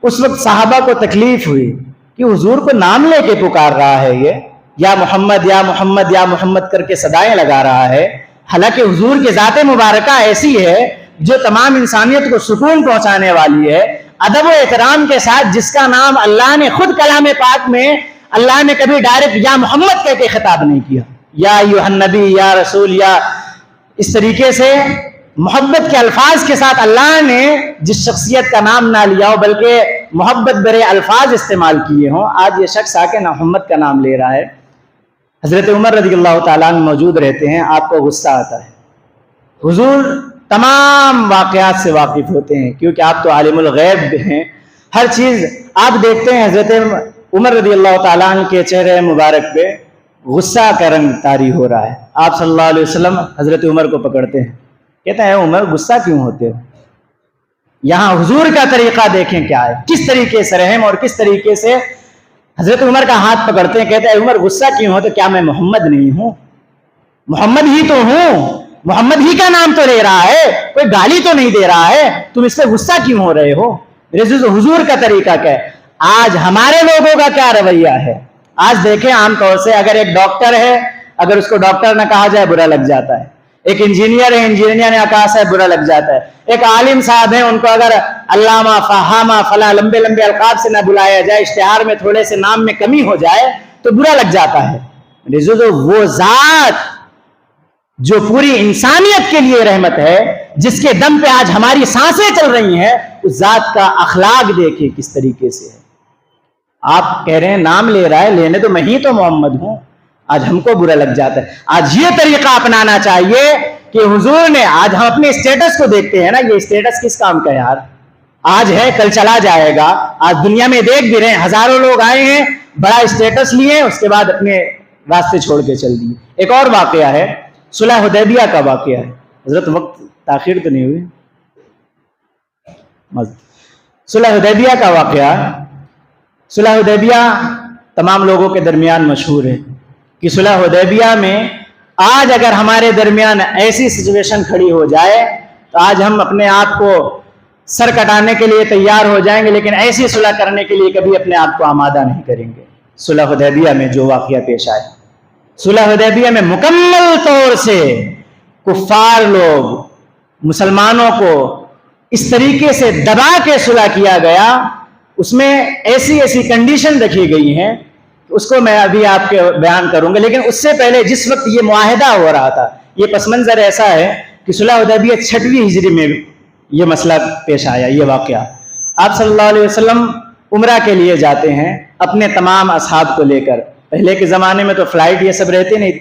Speaker 1: اس وقت صحابہ کو تکلیف ہوئی کہ حضور کو نام لے کے پکار رہا ہے, یہ یا محمد یا محمد یا محمد کر کے صدائیں لگا رہا ہے, حالانکہ حضور کی ذات مبارکہ ایسی ہے جو تمام انسانیت کو سکون پہنچانے والی ہے. ادب و احترام کے ساتھ جس کا نام اللہ نے خود کلام پاک میں اللہ نے کبھی ڈائریکٹ یا محمد کہہ کے خطاب نہیں کیا, یا ایھا النبی, یا رسول, یا اس طریقے سے محبت کے الفاظ کے ساتھ اللہ نے جس شخصیت کا نام نہ لیا ہو بلکہ محبت برے الفاظ استعمال کیے ہوں, آج یہ شخص آ کے محمد کا نام لے رہا ہے. حضرت عمر رضی اللہ تعالیٰ عنہ موجود رہتے ہیں, آپ کو غصہ آتا ہے. حضور تمام واقعات سے واقف ہوتے ہیں کیونکہ آپ تو عالم الغیب ہیں, ہر چیز آپ دیکھتے ہیں. حضرت عمر رضی اللہ تعالیٰ عنہ کے چہرے مبارک پہ غصہ کا رنگ طاری ہو رہا ہے. آپ صلی اللہ علیہ وسلم حضرت عمر کو پکڑتے ہیں, کہتے ہیں عمر غصہ کیوں ہوتے ہو؟ یہاں حضور کا طریقہ دیکھیں کیا ہے, کس طریقے سے رحم اور کس طریقے سے حضرت عمر کا ہاتھ پکڑتے ہیں. کہتے ہیں عمر غصہ کیوں ہو؟ تو کیا میں محمد نہیں ہوں؟ محمد ہی تو ہوں, محمد ہی کا نام تو لے رہا ہے, کوئی گالی تو نہیں دے رہا ہے, تم اس پہ غصہ کیوں ہو رہے ہو؟ حضور کا طریقہ کیا ہے؟ آج ہمارے لوگوں کا کیا رویہ ہے؟ آج دیکھیں عام طور سے اگر ایک ڈاکٹر ہے, اگر اس کو ڈاکٹر نہ کہا جائے برا لگ جاتا ہے. ایک انجینئر ہے, انجینئر نے کہا ہے برا لگ جاتا ہے. ایک عالم صاحب ہیں, ان کو اگر علامہ, فہامہ, فلاں لمبے لمبے القاب سے نہ بلایا جائے, اشتہار میں تھوڑے سے نام میں کمی ہو جائے تو برا لگ جاتا ہے. وہ ذات جو پوری انسانیت کے لیے رحمت ہے, جس کے دم پہ آج ہماری سانسیں چل رہی ہیں, اس ذات کا اخلاق دیکھیں کس طریقے سے ہے. آپ کہہ رہے ہیں نام لے رہا ہے, لینے تو میں ہی تو محمد ہوں, آج ہم کو برا لگ جاتا ہے. آج یہ طریقہ اپنانا چاہیے کہ حضور نے, آج ہم اپنے اسٹیٹس کو دیکھتے ہیں نا, یہ اسٹیٹس کس کام کا یار, آج ہے کل چلا جائے گا. آج دنیا میں دیکھ بھی رہے ہیں, ہزاروں لوگ آئے ہیں, بڑا اسٹیٹس لیے, اس کے بعد اپنے راستے چھوڑ کے چل دیے. ایک اور واقعہ ہے, صلح حدیبیہ کا واقعہ ہے. حضرت وقت تاخیر تو نہیں ہوئی؟ صلح حدیبیہ کا واقعہ. صلح حدیبیہ تمام لوگوں کے درمیان مشہور ہے کہ صلح حدیبیہ میں آج اگر ہمارے درمیان ایسی سچویشن کھڑی ہو جائے تو آج ہم اپنے آپ کو سر کٹانے کے لیے تیار ہو جائیں گے, لیکن ایسی صلح کرنے کے لیے کبھی اپنے آپ کو آمادہ نہیں کریں گے. صلح حدیبیہ میں جو واقعہ پیش آیا, صلح حدیبیہ میں مکمل طور سے کفار لوگ مسلمانوں کو اس طریقے سے دبا کے صلح کیا گیا, اس میں ایسی ایسی کنڈیشن رکھی گئی ہیں, اس کو میں ابھی آپ کے بیان کروں گا. لیکن اس سے پہلے جس وقت یہ معاہدہ ہو رہا تھا, یہ پس منظر ایسا ہے کہ صلح حدیبیہ 6ویں ہجری میں یہ مسئلہ پیش آیا, یہ واقعہ. آپ صلی اللہ علیہ وسلم عمرہ کے لیے جاتے ہیں اپنے تمام اصحاب کو لے کر. پہلے کے زمانے میں تو فلائٹ یہ سب رہتے نہیں,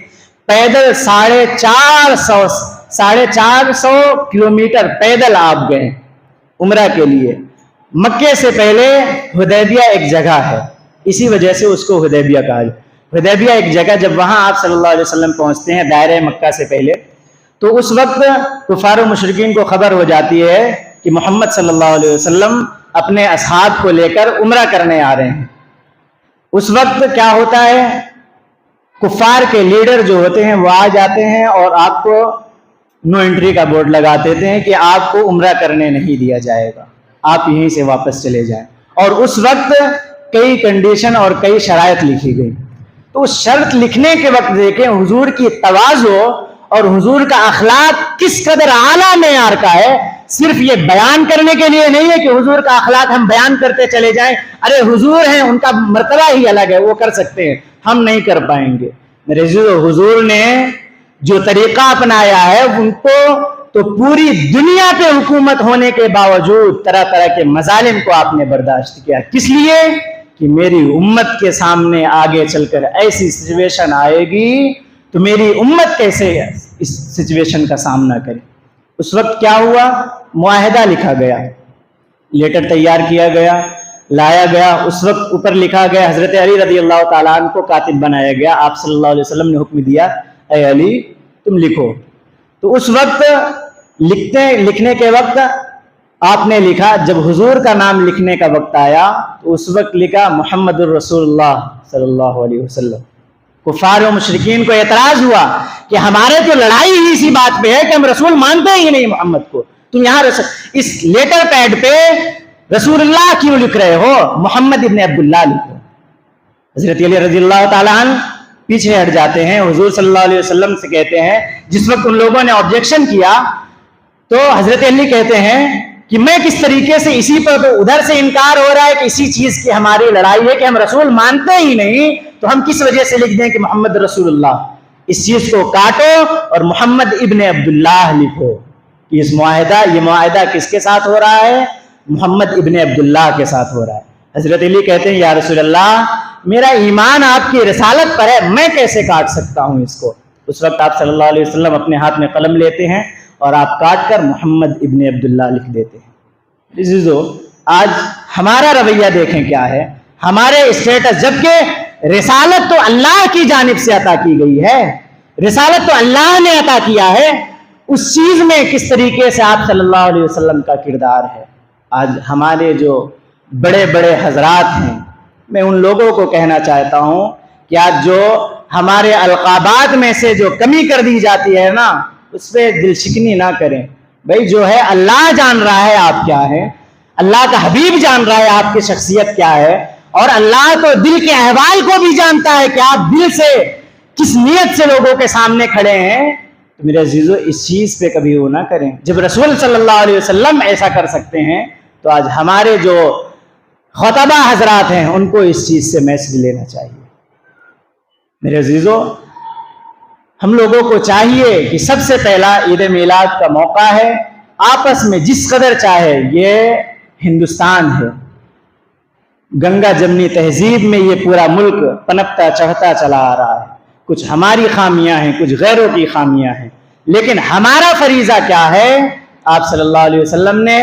Speaker 1: پیدل 450 کلومیٹر پیدل آپ گئے. عمرہ کے لیے. مکے سے پہلے حدیبیہ ایک جگہ ہے, اسی وجہ سے اس کو حدیبیہ کہا جائے. حدیبیہ ایک جگہ, جب وہاں آپ صلی اللہ علیہ وسلم پہنچتے ہیں دائرہ مکہ سے پہلے, تو اس وقت کفار و مشرکین کو خبر ہو جاتی ہے کہ محمد صلی اللہ علیہ وسلم اپنے اصحاب کو لے کر عمرہ کرنے آ رہے ہیں. اس وقت کیا ہوتا ہے, کفار کے لیڈر جو ہوتے ہیں وہ آ جاتے ہیں اور آپ کو نو انٹری کا بورڈ لگا دیتے ہیں کہ آپ کو عمرہ کرنے نہیں دیا جائے گا, آپ یہیں سے واپس چلے جائیں. اور اس وقت کئی کنڈیشن اور کئی شرائط لکھی گئی. تو اس شرط لکھنے کے وقت دیکھیں حضور کی تواضع اور حضور کا اخلاق کس قدر اعلیٰ معیار کا ہے. صرف یہ بیان کرنے کے لیے نہیں ہے کہ حضور کا اخلاق ہم بیان کرتے چلے جائیں, ارے حضور ہیں, ان کا مرتبہ ہی الگ ہے, وہ کر سکتے ہیں, ہم نہیں کر پائیں گے. میرے حضور نے جو طریقہ اپنایا ہے ان کو تو پوری دنیا پہ حکومت ہونے کے باوجود طرح طرح کے مظالم کو آپ نے برداشت کیا. کس لیے؟ کہ میری امت کے سامنے آگے چل کر ایسی سچویشن آئے گی تو میری امت کیسے اس سچویشن کا سامنا کرے. اس وقت کیا ہوا, معاہدہ لکھا گیا, لیٹر تیار کیا گیا, لایا گیا. اس وقت اوپر لکھا گیا, حضرت علی رضی اللہ تعالیٰ عنہ کو کاتب بنایا گیا. آپ صلی اللہ علیہ وسلم نے حکم دیا, اے علی تم لکھو. تو اس وقت لکھنے کے وقت آپ نے لکھا, جب حضور کا نام لکھنے کا وقت آیا تو اس وقت لکھا محمد الرسول اللہ صلی اللہ علیہ وسلم. کفار و مشرکین کو اعتراض ہوا کہ ہمارے تو لڑائی ہی اسی بات پہ ہے کہ ہم رسول مانتے ہی نہیں محمد کو, تم یہاں اس لیٹر پیڈ پہ رسول اللہ کیوں لکھ رہے ہو, محمد ابن عبداللہ لکھو. حضرت علی رضی اللہ تعالیٰ عنہ پیچھے ہٹ جاتے ہیں, حضور صلی اللہ علیہ وسلم سے کہتے ہیں, جس وقت ان لوگوں نے آبجیکشن کیا تو حضرت علی کہتے ہیں کہ میں کس طریقے سے, اسی پر تو ادھر سے انکار ہو رہا ہے کہ اسی چیز کی ہماری لڑائی ہے کہ ہم رسول مانتے ہی نہیں, تو ہم کس وجہ سے لکھ دیں کہ محمد رسول اللہ. اس چیز کو کاٹو اور محمد ابن عبداللہ لکھو. یہ معاہدہ کس کے ساتھ ہو رہا ہے؟ محمد ابن عبداللہ کے ساتھ ہو رہا ہے. حضرت علی کہتے ہیں یا رسول اللہ میرا ایمان آپ کی رسالت پر ہے, میں کیسے کاٹ سکتا ہوں اس کو. اس وقت آپ صلی اللہ علیہ وسلم اپنے ہاتھ میں قلم لیتے ہیں اور آپ کاٹ کر محمد ابن عبداللہ لکھ دیتے ہیں. عزیزو, آج ہمارا رویہ دیکھیں کیا ہے, ہمارے اسٹیٹس, جبکہ رسالت تو اللہ کی جانب سے عطا کی گئی ہے, رسالت تو اللہ نے عطا کیا ہے, اس چیز میں کس طریقے سے آپ صلی اللہ علیہ وسلم کا کردار ہے. آج ہمارے جو بڑے بڑے حضرات ہیں, میں ان لوگوں کو کہنا چاہتا ہوں کہ آج جو ہمارے القابات میں سے جو کمی کر دی جاتی ہے نا, اس پہ دل شکنی نہ کریں. بھائی جو ہے اللہ جان رہا ہے آپ کیا ہیں, اللہ کا حبیب جان رہا ہے آپ کی شخصیت کیا ہے, اور اللہ تو دل کے احوال کو بھی جانتا ہے کہ آپ دل سے کس نیت سے لوگوں کے سامنے کھڑے ہیں. تو میرے عزیزو اس چیز پہ کبھی وہ نہ کریں. جب رسول صلی اللہ علیہ وسلم ایسا کر سکتے ہیں تو آج ہمارے جو خطبہ حضرات ہیں ان کو اس چیز سے میسج لینا چاہیے. میرے عزیزو, ہم لوگوں کو چاہیے کہ سب سے پہلا عید میلاد کا موقع ہے, آپس میں جس قدر چاہے, یہ ہندوستان ہے, گنگا جمنی تہذیب میں یہ پورا ملک پنپتا چڑھتا چلا آ رہا ہے. کچھ ہماری خامیاں ہیں, کچھ غیروں کی خامیاں ہیں, لیکن ہمارا فریضہ کیا ہے؟ آپ صلی اللہ علیہ وسلم نے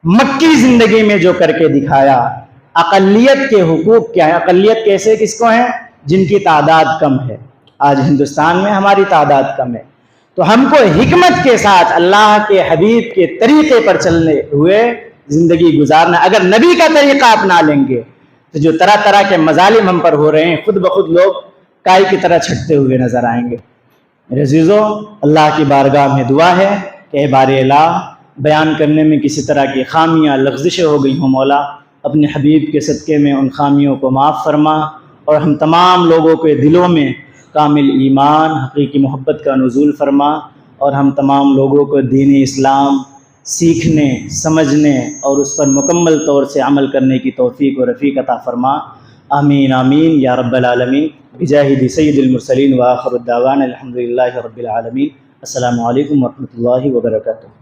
Speaker 1: مکی زندگی میں جو کر کے دکھایا. اقلیت کے حقوق کیا ہیں, اقلیت کیسے کس کو ہیں؟ جن کی تعداد کم ہے. آج ہندوستان میں ہماری تعداد کم ہے, تو ہم کو حکمت کے ساتھ اللہ کے حبیب کے طریقے پر چلنے ہوئے زندگی گزارنا. اگر نبی کا طریقہ اپنا لیں گے تو جو طرح طرح کے مظالم ہم پر ہو رہے ہیں, خود بخود لوگ کائی کی طرح چھٹتے ہوئے نظر آئیں گے. میرے عزیزو, اللہ کی بارگاہ میں دعا ہے کہ اے بار الہ, بیان کرنے میں کسی طرح کی خامیاں لغزشیں ہو گئی ہوں مولا, اپنے حبیب کے صدقے میں ان خامیوں کو معاف فرما, اور ہم تمام لوگوں کے دلوں میں کامل ایمان, حقیقی محبت کا نزول فرما, اور ہم تمام لوگوں کو دین اسلام سیکھنے, سمجھنے اور اس پر مکمل طور سے عمل کرنے کی توفیق و رفیق عطا فرما. آمین آمین یا رب العالمین, بجاہ سید المرسلین وآخر الدعوانا الحمدللہ رب العالمین. السلام علیکم ورحمۃ اللہ وبرکاتہ.